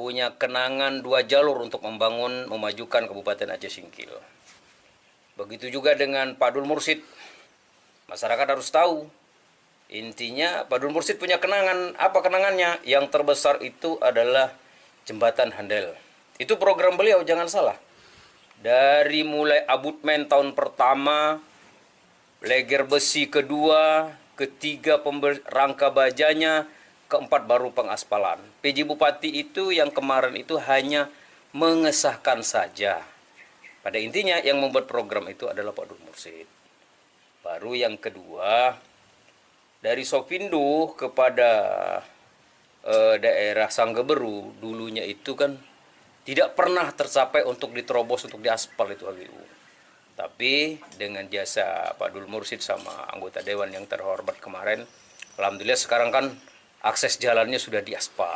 punya kenangan 2 jalur untuk memajukan Kabupaten Aceh Singkil. Begitu juga dengan Pak Dul Mursid. Masyarakat harus tahu, intinya Pak Dul Mursid punya kenangan. Apa kenangannya? Yang terbesar itu adalah Jembatan Handel. Itu program beliau, jangan salah. Dari mulai abutmen tahun pertama, leger besi kedua, ketiga rangka bajanya, keempat baru pengaspalan. PJ Bupati itu yang kemarin itu hanya mengesahkan saja. Pada intinya yang membuat program itu adalah Pak Dul Mursid. Baru yang kedua, dari Sopindo kepada daerah Sanggeberu, dulunya itu kan tidak pernah tercapai untuk diterobos, untuk diaspal itu HGU. Tapi dengan jasa Pak Dul Mursid sama anggota dewan yang terhormat kemarin, alhamdulillah sekarang kan akses jalannya sudah diaspal.